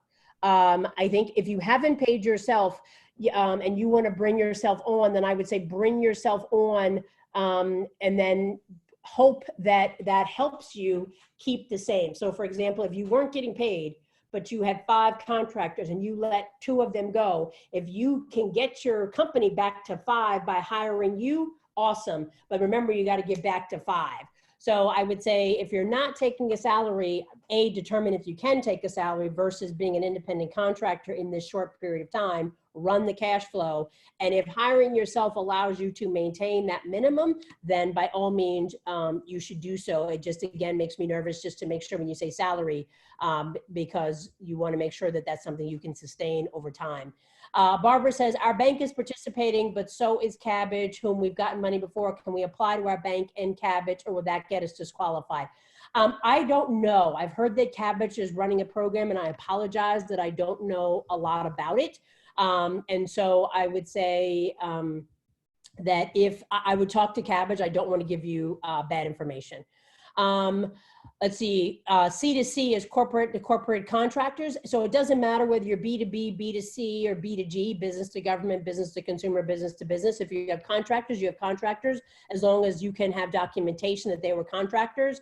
A: I think if you haven't paid yourself and you want to bring yourself on, then I would say bring yourself on and then hope that that helps you keep the same. So for example, if you weren't getting paid, but you had 5 contractors and you let 2 of them go, if you can get your company back to 5 by hiring you, awesome. But remember, you got to get back to 5. So I would say if you're not taking a salary, determine if you can take a salary versus being an independent contractor in this short period of time, run the cash flow. And if hiring yourself allows you to maintain that minimum, then by all means, you should do so. It just, again, makes me nervous just to make sure when you say salary, because you want to make sure that that's something you can sustain over time. Barbara says, our bank is participating, but so is Kabbage, whom we've gotten money before. Can we apply to our bank and Kabbage, or will that get us disqualified? I don't know. I've heard that Kabbage is running a program, and I apologize that I don't know a lot about it. And so I would say that if I would talk to Kabbage, I don't want to give you bad information. Let's see, C2C is corporate to corporate contractors. So it doesn't matter whether you're B2B, B2C, or B2G, business to government, business to consumer, business to business. If you have contractors, you have contractors. As long as you can have documentation that they were contractors,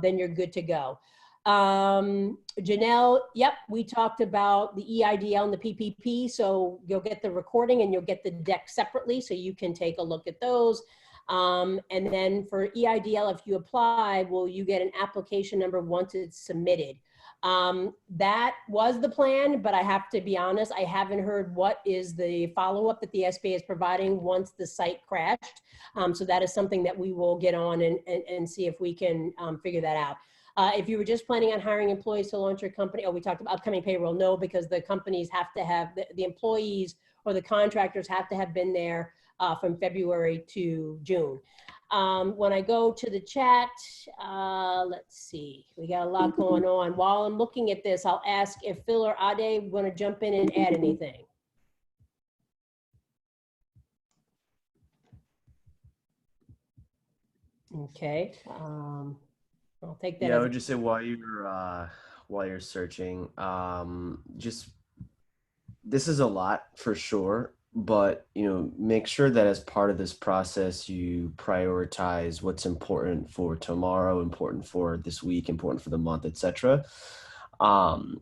A: then you're good to go. Janelle, yep, we talked about the EIDL and the PPP. So you'll get the recording and you'll get the deck separately so you can take a look at those. And then for EIDL, if you apply, will you get an application number once it's submitted? That was the plan, but I have to be honest, I haven't heard what is the follow-up that the SBA is providing once the site crashed. So that is something that we will get on and see if we can figure that out. If you were just planning on hiring employees to launch your company, we talked about upcoming payroll, no, because the companies have to have, the employees or the contractors have to have been there from February to June. When I go to the chat, let's see, we got a lot going on. While I'm looking at this, I'll ask if Phil or Ade want to jump in and add anything. Okay, I'll take that.
C: Yeah, I would just say while you're searching, just this is a lot for sure, but make sure that as part of this process you prioritize what's important for tomorrow, important for this week, important for the month, etc.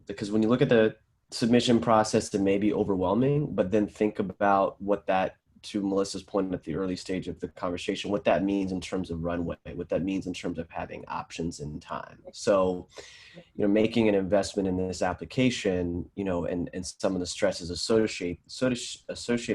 C: Because when you look at the submission process, it may be overwhelming, but then think about what that, to Melissa's point at the early stage of the conversation, what that means in terms of runway, what that means in terms of having options in time. So, making an investment in this application, and some of the stresses associated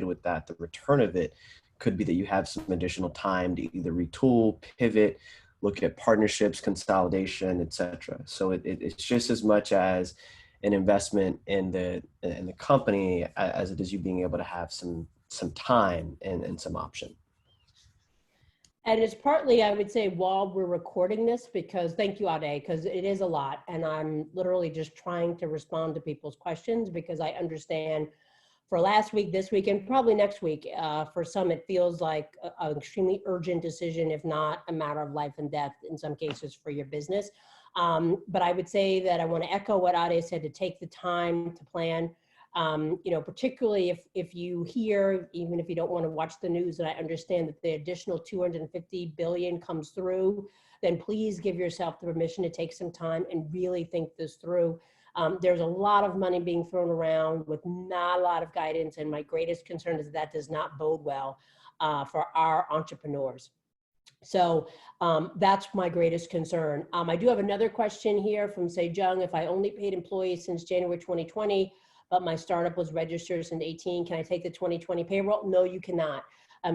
C: with that, the return of it could be that you have some additional time to either retool, pivot, look at partnerships, consolidation, etc. So it's just as much as an investment in the company as it is you being able to have some time and some option.
A: And it's partly, I would say, while we're recording this, because thank you, Ade, because it is a lot. And I'm literally just trying to respond to people's questions because I understand for last week, this week, and probably next week. For some, it feels like an extremely urgent decision, if not a matter of life and death in some cases for your business. But I would say that I want to echo what Ade said, to take the time to plan. Particularly if you hear, even if you don't want to watch the news, and I understand that the additional 250 billion comes through, then please give yourself the permission to take some time and really think this through. There's a lot of money being thrown around with not a lot of guidance, and my greatest concern is that does not bode well for our entrepreneurs. So that's my greatest concern. I do have another question here from Sejong. If I only paid employees since January 2020, but my startup was registered since 18, can I take the 2020 payroll? No, you cannot.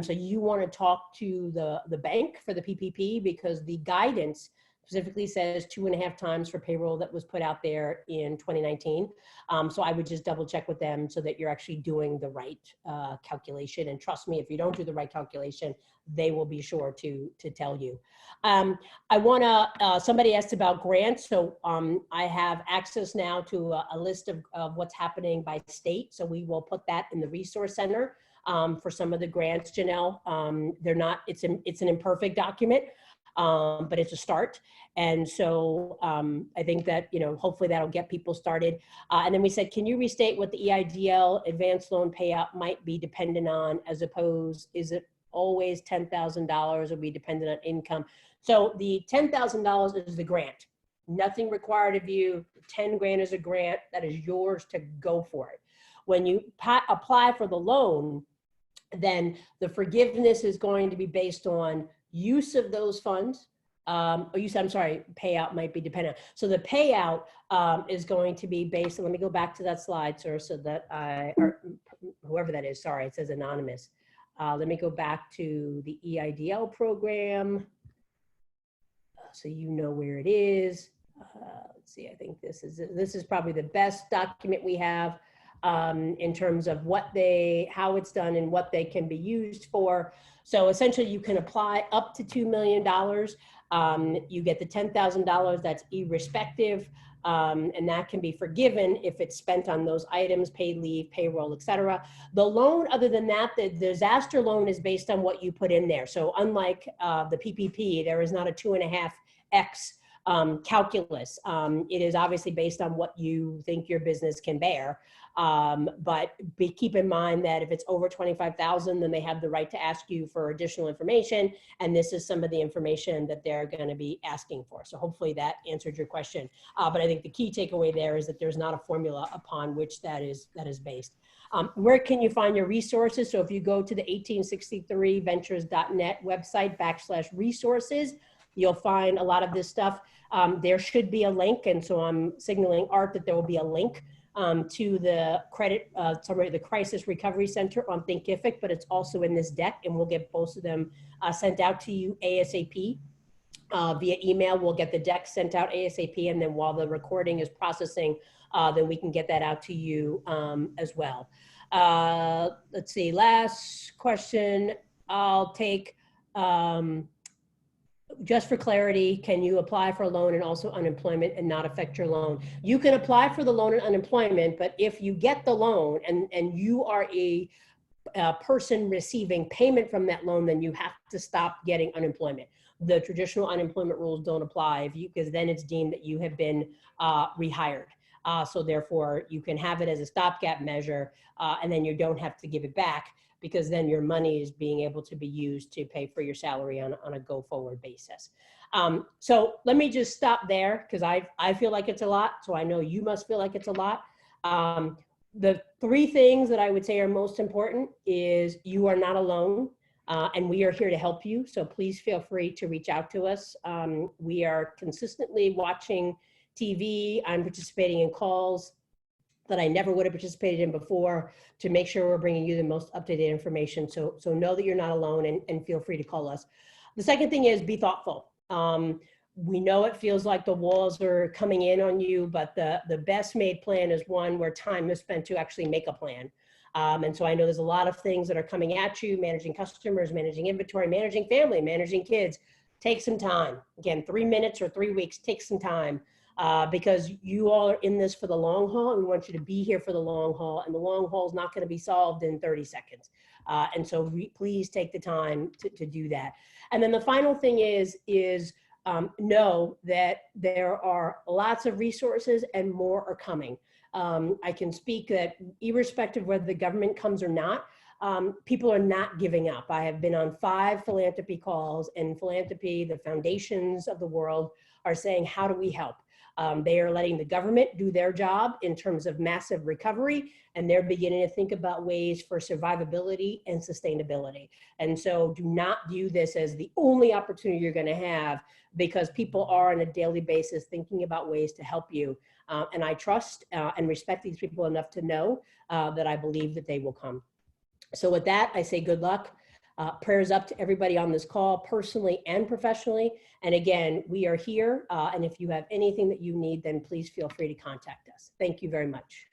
A: So you want to talk to the bank for the PPP, because the guidance specifically says 2.5 times for payroll that was put out there in 2019. So I would just double check with them so that you're actually doing the right calculation. And trust me, if you don't do the right calculation, they will be sure to tell you. I want to, somebody asked about grants. So I have access now to a list of what's happening by state. So we will put that in the resource center for some of the grants, Janelle. They're not, it's an imperfect document. But it's a start. And so I think that, hopefully that'll get people started. And then we said, can you restate what the EIDL advanced loan payout might be dependent on, as opposed, is it always $10,000 or be dependent on income? So the $10,000 is the grant. Nothing required of you. 10 grand is a grant that is yours to go for it. When you apply for the loan, then the forgiveness is going to be based on use of those funds, payout might be dependent. So the payout is going to be based, let me go back to that slide, sir, so that or whoever that is, sorry, it says anonymous. Let me go back to the EIDL program, so you know where it is. Let's see, I think this is probably the best document we have in terms of how it's done and what they can be used for. So essentially you can apply up to $2 million. You get the $10,000, that's irrespective, and that can be forgiven if it's spent on those items, paid leave, payroll, et cetera. The loan, other than that, the disaster loan is based on what you put in there. So unlike the PPP, there is not a 2.5x calculus. It is obviously based on what you think your business can bear. But keep in mind that if it's over 25,000, then they have the right to ask you for additional information. And this is some of the information that they're going to be asking for. So hopefully that answered your question. But I think the key takeaway there is that there's not a formula upon which that is based. Where can you find your resources? So if you go to the 1863ventures.net website /resources, you'll find a lot of this stuff. There should be a link. And so I'm signaling Art that there will be a link to the the Crisis Recovery Center on Thinkific, but it's also in this deck, and we'll get both of them sent out to you ASAP. Via email, we'll get the deck sent out ASAP, and then while the recording is processing, then we can get that out to you as well. Let's see, last question I'll take. Just for clarity, can you apply for a loan and also unemployment and not affect your loan? You can apply for the loan and unemployment, but if you get the loan and you are a person receiving payment from that loan, then you have to stop getting unemployment. The traditional unemployment rules don't apply because then it's deemed that you have been rehired. So therefore, you can have it as a stopgap measure, and then you don't have to give it back, because then your money is being able to be used to pay for your salary on a go-forward basis. So let me just stop there, because I feel like it's a lot, so I know you must feel like it's a lot. The three things that I would say are most important is you are not alone, and we are here to help you, so please feel free to reach out to us. We are consistently watching TV. I'm participating in calls that I never would have participated in before to make sure we're bringing you the most up-to-date information. So know that you're not alone, and feel free to call us. The second thing is be thoughtful. We know it feels like the walls are coming in on you, but the best made plan is one where time is spent to actually make a plan. And so I know there's a lot of things that are coming at you: managing customers, managing inventory, managing family, managing kids. Take some time. Again, 3 minutes or 3 weeks, take some time. because you all are in this for the long haul, and we want you to be here for the long haul, and the long haul is not going to be solved in 30 seconds. And so please take the time to do that. And then the final thing is know that there are lots of resources and more are coming. I can speak that irrespective of whether the government comes or not, people are not giving up. I have been on 5 philanthropy calls, and philanthropy, the foundations of the world, are saying, how do we help? They are letting the government do their job in terms of massive recovery, and they're beginning to think about ways for survivability and sustainability. And so do not view this as the only opportunity you're going to have, because people are on a daily basis thinking about ways to help you. And I trust and respect these people enough to know that I believe that they will come. So with that, I say good luck. Prayers up to everybody on this call, personally and professionally. And again, we are here. And if you have anything that you need, then please feel free to contact us. Thank you very much.